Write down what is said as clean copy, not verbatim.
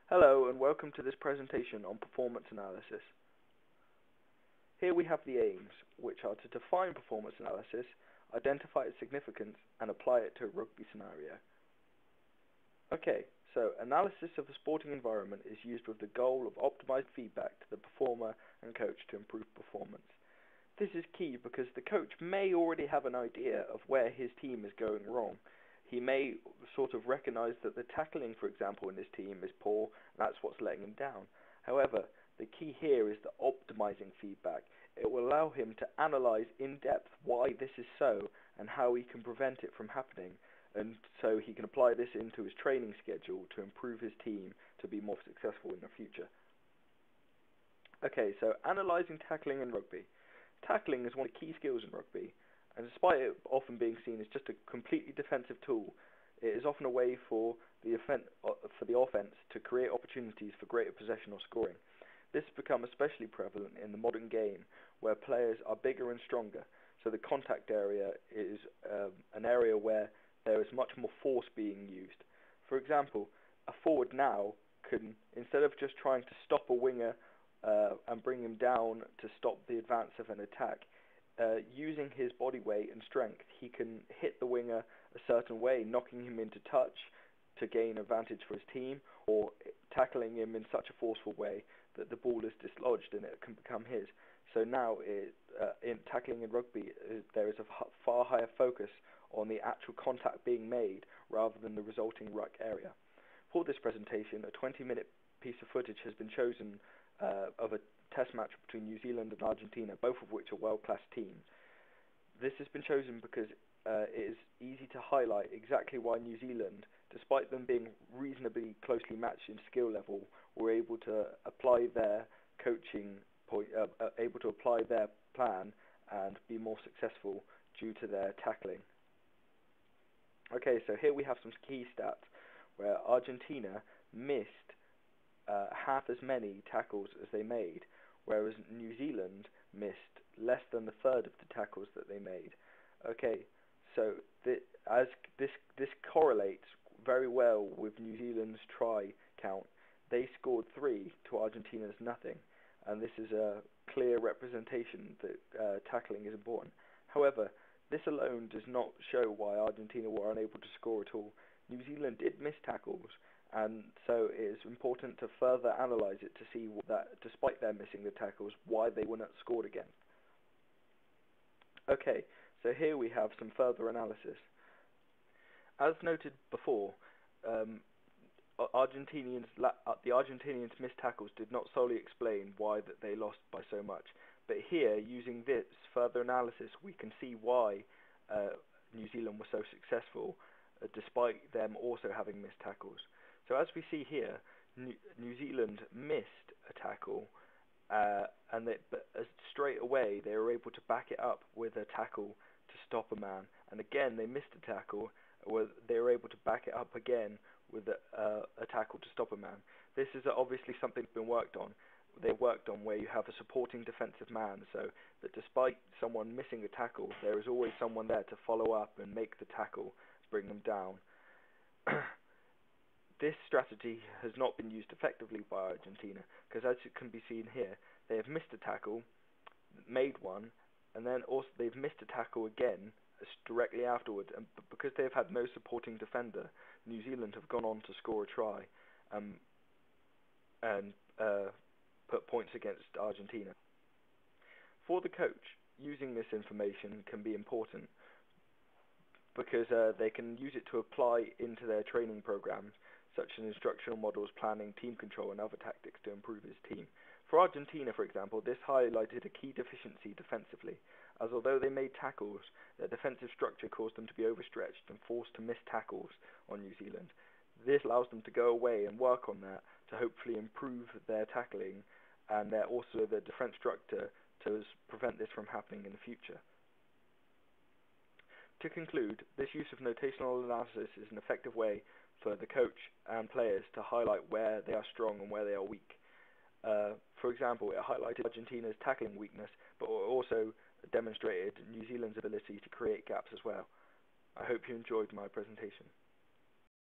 Hello and welcome to this presentation on performance analysis. Here we have the aims, which are to define performance analysis, identify its significance, and apply it to a rugby scenario. Okay, so analysis of a sporting environment is used with the goal of optimized feedback to the performer and coach to improve performance. This is key because the coach may already have an idea of where his team is going wrong. He may sort of recognize that the tackling, for example, in his team is poor, and that's what's letting him down. However, the key here is the optimizing feedback. It will allow him to analyze in depth why this is so and how he can prevent it from happening, and so he can apply this into his training schedule to improve his team to be more successful in the future. Okay, so analyzing tackling in rugby. Tackling is one of the key skills in rugby, and despite it often being seen as just a completely defensive tool, it is often a way for the offense to create opportunities for greater possession or scoring. This has become especially prevalent in the modern game, where players are bigger and stronger, so the contact area is an area where there is much more force being used. For example, a forward now can, instead of just trying to stop a winger and bring him down to stop the advance of an attack, using his body weight and strength, he can hit the winger a certain way, knocking him into touch to gain advantage for his team, or tackling him in such a forceful way that the ball is dislodged and it can become his. So now, in tackling in rugby, there is a far higher focus on the actual contact being made rather than the resulting ruck area. For this presentation, a 20-minute piece of footage has been chosen of a test match between New Zealand and Argentina, both of which are world-class teams. This has been chosen because it is easy to highlight exactly why New Zealand, despite them being reasonably closely matched in skill level, were able to apply their able to apply their plan and be more successful due to their tackling. Okay, so here we have some key stats where Argentina missed half as many tackles as they made, whereas New Zealand missed less than a third of the tackles that they made. Okay, so this correlates very well with New Zealand's try count. They scored 3 to Argentina's nothing, and this is a clear representation that tackling is important. However, this alone does not show why Argentina were unable to score at all. New Zealand did miss tackles, and so it is important to further analyse it to see that, despite their missing the tackles, why they were not scored again. Okay, so here we have some further analysis. As noted before, the Argentinians' missed tackles did not solely explain why that they lost by so much, but here, using this further analysis, we can see why New Zealand was so successful, despite them also having missed tackles. So as we see here, New Zealand missed a tackle, but straight away they were able to back it up with a tackle to stop a man, and again they missed a tackle, where they were able to back it up again with a tackle to stop a man. This is obviously something that's been worked on. They worked on where you have a supporting defensive man, so that despite someone missing a tackle, there is always someone there to follow up and make the tackle, bring them down. This strategy has not been used effectively by Argentina, because as it can be seen here, they have missed a tackle, made one, and then also they've missed a tackle again directly afterwards, and because they've had no supporting defender, New Zealand have gone on to score a try and put points against Argentina. For the coach, using this information can be important because they can use it to apply into their training programs, such as instructional models, planning, team control, and other tactics to improve his team. For Argentina, for example, this highlighted a key deficiency defensively, as although they made tackles, their defensive structure caused them to be overstretched and forced to miss tackles on New Zealand. This allows them to go away and work on that to hopefully improve their tackling and also their defense structure to prevent this from happening in the future. To conclude, this use of notational analysis is an effective way for the coach and players to highlight where they are strong and where they are weak. For example, it highlighted Argentina's tackling weakness, but also demonstrated New Zealand's ability to create gaps as well. I hope you enjoyed my presentation.